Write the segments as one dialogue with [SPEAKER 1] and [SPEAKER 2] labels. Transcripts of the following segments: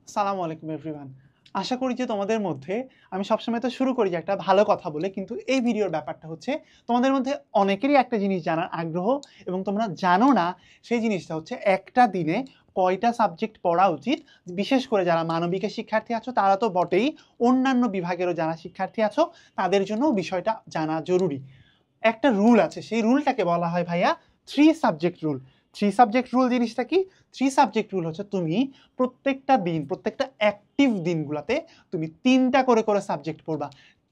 [SPEAKER 1] সালামু আলাইকুম এভরিওয়ান। আশা করি যে তোমাদের মধ্যে আমি সবসময় তো শুরু করি যে একটা ভালো কথা বলে, কিন্তু এই ভিডিওর ব্যাপারটা হচ্ছে তোমাদের মধ্যে অনেকেরই একটা জিনিস জানার আগ্রহ এবং তোমরা জানো না সেই জিনিসটা হচ্ছে একটা দিনে কয়টা সাবজেক্ট পড়া উচিত। বিশেষ করে যারা মানবিকের শিক্ষার্থী আছো তারা তো বটেই, অন্যান্য বিভাগেরও যারা শিক্ষার্থী আছো তাদের জন্য বিষয়টা জানা জরুরি। একটা রুল আছে, সেই রুলটাকে বলা হয় ভাইয়া 3 সাবজেক্ট রুল। 3 সাবজেক্ট রুল জিনিসটা কি? 3 সাবজেক্ট রুল হচ্ছে তুমি প্রত্যেকটা দিন, প্রত্যেকটা অ্যাক্টিভ দিনগুলোতে তুমি 3টা করে করে সাবজেক্ট পড়বা।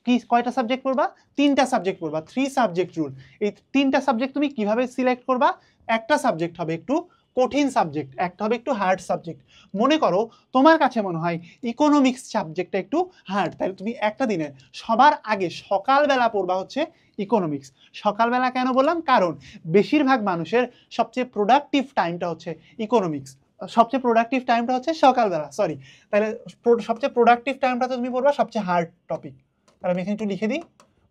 [SPEAKER 1] কি কয়টা সাবজেক্ট পড়বা? 3টা সাবজেক্ট পড়বা। 3 সাবজেক্ট রুল। এই 3টা সাবজেক্ট তুমি কিভাবে সিলেক্ট করবা? একটা সাবজেক্ট হবে একটু কঠিন সাবজেক্ট, একটা হবে একটু হার্ড সাবজেক্ট। মনে করো তোমার কাছে মনে হয় ইকোনমিক্স সাবজেক্টটা একটু হার্ড, তাহলে তুমি একটা দিনে সবার আগে সকালবেলা পড়বা হচ্ছে ইকোনমিক্স। সকালবেলা কেন বললাম? কারণ বেশিরভাগ মানুষের সবচেয়ে প্রোডাক্টিভ টাইমটা হচ্ছে ইকোনমিক্স, সবচেয়ে প্রোডাক্টিভ টাইমটা হচ্ছে সকালবেলা, সরি। তাহলে সবচেয়ে প্রোডাক্টিভ টাইমটাতে তুমি পড়বা সবচেয়ে হার্ড টপিক। তাহলে আমি এখানে একটু লিখে দিই,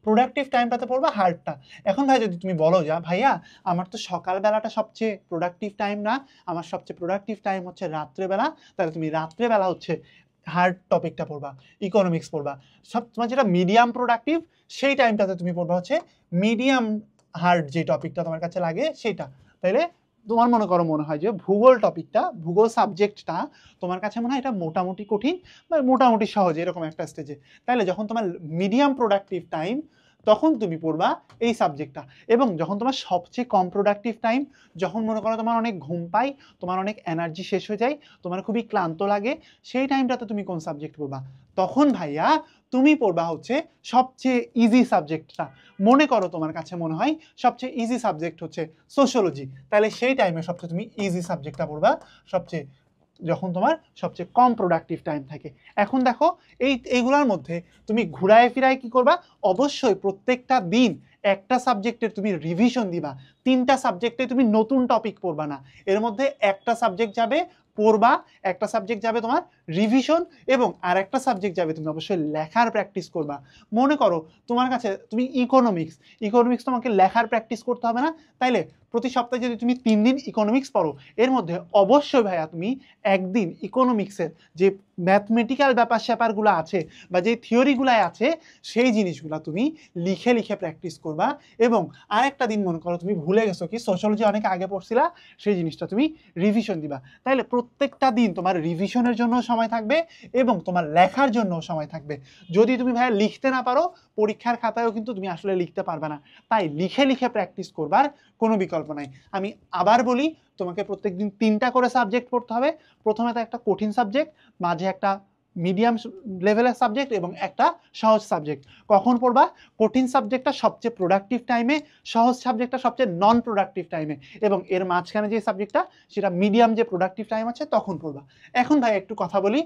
[SPEAKER 1] প্রোডাক্টিভ টাইমটাতে পড়বা হার্ডটা। এখন ভাই যদি তুমি বলো যা ভাইয়া আমার তো সকালবেলাটা সবচেয়ে প্রোডাক্টিভ টাইম না, আমার সবচেয়ে প্রোডাক্টিভ টাইম হচ্ছে রাত্রেবেলা, তাহলে তুমি রাত্রেবেলা হচ্ছে হার্ড টপিকটা পড়বা, ইকোনমিক্স পড়বা। সব তোমার যেটা মিডিয়াম প্রোডাক্টিভ সেই টাইমটাতে তুমি পড়বা হচ্ছে মিডিয়াম হার্ড যে টপিকটা তোমার কাছে লাগে সেটা। তাইলে তোমার মনে হয় যে ভূগোল টপিকটা, ভূগোল সাবজেক্টটা তোমার কাছে মনে হয় এটা মোটামুটি কঠিন বা মোটামুটি সহজ এরকম একটা স্টেজে। তাইলে যখন তোমার মিডিয়াম প্রোডাক্টিভ টাইম তখন তুমি পড়বা এই সাবজেক্টটা। এবং যখন তোমার সবচেয়ে কম প্রোডাক্টিভ টাইম, যখন মনে করো তোমার অনেক ঘুম পাই, তোমার অনেক এনার্জি শেষ হয়ে যায়, তোমার খুবই ক্লান্ত লাগে, সেই টাইমটাতে তুমি কোন সাবজেক্ট পড়বা? তখন ভাইয়া তুমি পড়বা হচ্ছে সবচেয়ে ইজি সাবজেক্টটা। মনে করো তোমার কাছে মনে হয় সবচেয়ে ইজি সাবজেক্ট হচ্ছে সোশ্যোলজি, তাহলে সেই টাইমে সবচেয়ে তুমি ইজি সাবজেক্টটা পড়বা সবচেয়ে, যখন তোমার সবচেয়ে কম প্রোডাক্টিভ টাইম থাকে। এখন দেখো এইগুলোর মধ্যে তুমি ঘুরায় ফিরায় কি করবা? অবশ্যই প্রত্যেকটা দিন একটা সাবজেক্টের তুমি রিভিশন দিবা। 3টা সাবজেক্টে তুমি নতুন টপিক পড়বা না, এর মধ্যে একটা সাবজেক্ট যাবে পড়বা, একটা সাবজেক্ট যাবে তোমার রিভিশন, এবং আর একটা সাবজেক্ট যাবে তুমি অবশ্যই লেখার প্র্যাকটিস করবা। মনে করো তোমার কাছে তুমি ইকোনমিক্স তোমাকে লেখার প্র্যাকটিস করতে হবে না, তাইলে প্রতি সপ্তাহে যদি তুমি 3 দিন ইকোনমিক্স পড়ো, এর মধ্যে অবশ্যই ভাইয়া তুমি একদিন ইকোনমিক্সের যে ম্যাথমেটিক্যাল ব্যাপার স্যাপারগুলো আছে বা যে থিওরিগুলো আছে সেই জিনিসগুলো তুমি লিখে লিখে প্র্যাকটিস করবা। এবং আরেকটা দিন মনে করো তুমি ভুলে গেছো কি সোশ্যোলজি অনেক আগে পড়ছিলা, সেই জিনিসটা তুমি রিভিশন দিবা। তাইলে প্রত্যেকটা দিন তোমার রিভিশনের জন্য সময় থাকবে এবং তোমার লেখার জন্য সময় থাকবে। যদি তুমি ভাইয়া লিখতে না পারো, পরীক্ষার খাতায়ও কিন্তু তুমি আসলে লিখতে পারবে না। তাই লিখে লিখে প্র্যাকটিস করবার কোনো বিকল্প নাই। আমি আবার বলি, তোমাকে প্রত্যেকদিন 3টা করে সাবজেক্ট পড়তে হবে। প্রথমে তো একটা কঠিন সাবজেক্ট, মাঝে একটা মিডিয়াম লেভেলের সাবজেক্ট এবং একটা সহজ সাবজেক্ট। কখন পড়বা? কঠিন সাবজেক্টটা সবচেয়ে প্রোডাক্টিভ টাইমে, সহজ সাবজেক্টটা সবচেয়ে নন প্রোডাক্টিভ টাইমে, এবং এর মাঝখানে যে সাবজেক্টটা সেটা মিডিয়াম যে প্রোডাক্টিভ টাইম আছে তখন পড়বা। এখন ভাই একটু কথা বলি,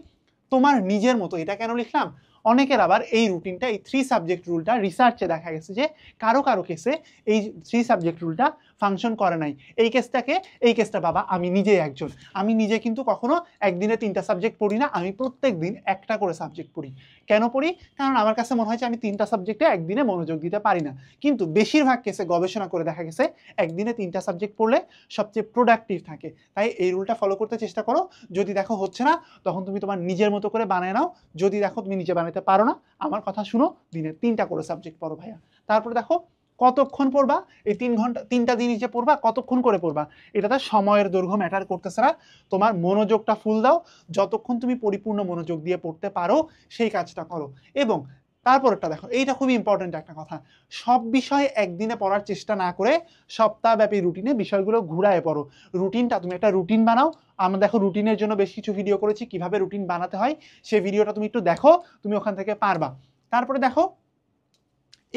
[SPEAKER 1] তোমার নিজের মতো এটা কেন লিখলাম? অনেকের আবার এই রুটিনটা, এই 3 সাবজেক্ট রুলটা রিসার্চে দেখা গেছে যে কারো কারো কেসে এই 3 সাবজেক্ট রুলটা ফাংশন করে নাই। এই কেসটা বাবা আমি নিজেই একজন। আমি নিজে কিন্তু কখনো একদিনে 3টা সাবজেক্ট পড়ি না, আমি প্রত্যেক দিন একটা করে সাবজেক্ট পড়ি। কেন পড়ি? কারণ আমার কাছে মনে হয় যে আমি 3টা সাবজেক্টে একদিনে মনোযোগ দিতে পারি না। কিন্তু বেশিরভাগ কেসে গবেষণা করে দেখা গেছে একদিনে 3টা সাবজেক্ট পড়লে সবচেয়ে প্রোডাক্টিভ থাকে। তাই এই রুলটা ফলো করতে চেষ্টা করো। যদি দেখো হচ্ছে না, তখন তুমি তোমার নিজের মতো করে বানায় নাও। যদি দেখো তুমি নিজে বানাতে পারো না, আমার কথা শুনো, দিনে 3টা করে সাবজেক্ট পড়ো ভাইয়া। তারপরে দেখো কতক্ষণ পড়বা, এই 3 ঘন্টা 3টা জিনিস যে পড়বা কতক্ষণ করে পড়বা, এটাতে সময়ের দৈর্ঘ্য ম্যাটার করতেছে না। তোমার মনোযোগটা ফুল দাও, যতক্ষণ তুমি পরিপূর্ণ মনোযোগ দিয়ে পড়তে পারো সেই কাজটা করো। এবং তারপরটা দেখো, এইটা খুবই ইম্পর্টেন্ট একটা কথা, সব বিষয় একদিনে পড়ার চেষ্টা না করে সপ্তাহব্যাপী রুটিনে বিষয়গুলো ঘুরায় পড়ো। রুটিনটা তুমি একটা রুটিন বানাও। আমরা দেখো রুটিনের জন্য বেশ কিছু ভিডিও করেছি কিভাবে রুটিন বানাতে হয়, সেই ভিডিওটা তুমি একটু দেখো, তুমি ওখান থেকে পারবা। তারপরে দেখো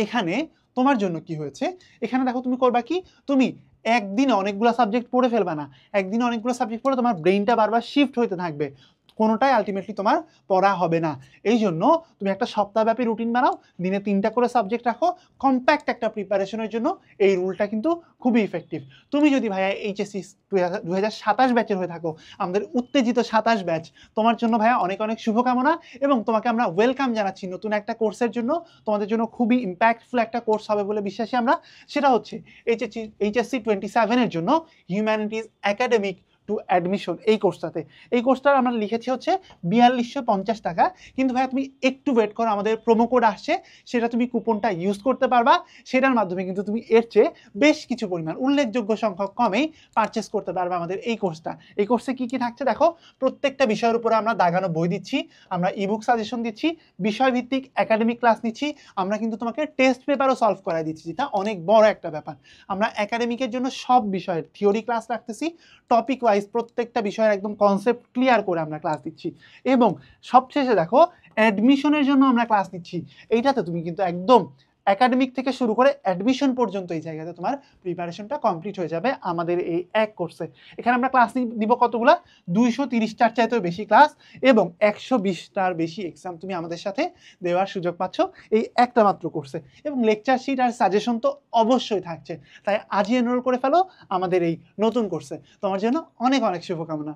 [SPEAKER 1] এখানে তোমার জন্য কি হয়েছে, এখানে দেখো তুমি করবা কি, তুমি একদিনে অনেকগুলো সাবজেক্ট পড়ে ফেলবা না। একদিনে অনেকগুলো সাবজেক্ট পড়ে তোমার ব্রেইনটা বারবার শিফট হইতে থাকবে, কোনোটাই আলটিমেটলি তোমার পড়া হবে না। এই জন্য তুমি একটা সপ্তাহব্যাপী রুটিন বানাও, দিনে 3টা করে সাবজেক্ট রাখো। কম্প্যাক্ট একটা প্রিপারেশনের জন্য এই রুলটা কিন্তু খুবই ইফেক্টিভ। তুমি যদি ভাইয়া এইচএসসি 2027 ব্যাচের হয়ে থাকো, আমাদের উত্তেজিত 27 ব্যাচ, তোমার জন্য ভাইয়া অনেক অনেক শুভকামনা এবং তোমাকে আমরা ওয়েলকাম জানাচ্ছি নতুন একটা কোর্সের জন্য। তোমাদের জন্য খুবই ইম্প্যাক্টফুল একটা কোর্স হবে বলে বিশ্বাসী আমরা। সেটা হচ্ছে এইচএসসি 27 এর জন্য হিউম্যানিটিজ একাডেমিক টু অ্যাডমিশন এই কোর্সটাতে। এই কোর্সটা আমরা লিখেছি হচ্ছে 4250 টাকা, কিন্তু ভাইয়া তুমি একটু ওয়েট করো, আমাদের প্রোমো কোড আসছে, সেটা তুমি কুপনটা ইউজ করতে পারবা, সেটার মাধ্যমে কিন্তু তুমি এর চেয়ে বেশ কিছু পরিমাণ উল্লেখযোগ্য সংখ্যক কমেই পারচেস করতে পারবে আমাদের এই কোর্সটা। এই কোর্সে কি কি থাকছে দেখো, প্রত্যেকটা বিষয়ের উপরে আমরা দাগানো বই দিচ্ছি, আমরা ইবুক সাজেশন দিচ্ছি, বিষয়ভিত্তিক একাডেমিক ক্লাস নিচ্ছি, আমরা কিন্তু তোমাকে টেস্ট পেপারও সলভ করাই দিচ্ছি, যেটা অনেক বড় একটা ব্যাপার। আমরা একাডেমিকের জন্য সব বিষয়ের থিওরি ক্লাস রাখতেছি, টপিক ওয়াইজ প্রত্যেকটা বিষয়ের একদম কনসেপ্ট ক্লিয়ার করে আমরা ক্লাস দিচ্ছি, এবং সবশেষে দেখো অ্যাডমিশনের জন্য আমরা ক্লাস নিচ্ছি। এইটাতে তুমি কিন্তু একদম একাডেমিক থেকে শুরু করে অ্যাডমিশন পর্যন্ত এই জায়গাতে তোমার প্রিপারেশনটা কমপ্লিট হয়ে যাবে আমাদের এই এক কোর্সে। এখানে আমরা ক্লাস নিব কতগুলা, 230টার চাইতেও বেশি ক্লাস এবং 120টার বেশি এক্সাম তুমি আমাদের সাথে দেওয়ার সুযোগ পাচ্ছ এই একটা মাত্র কোর্সে, এবং লেকচার শিট আর সাজেশন তো অবশ্যই থাকছে। তাই আজই এনরোল করে ফেলো আমাদের এই নতুন কোর্সে। তোমার জন্য অনেক অনেক শুভকামনা।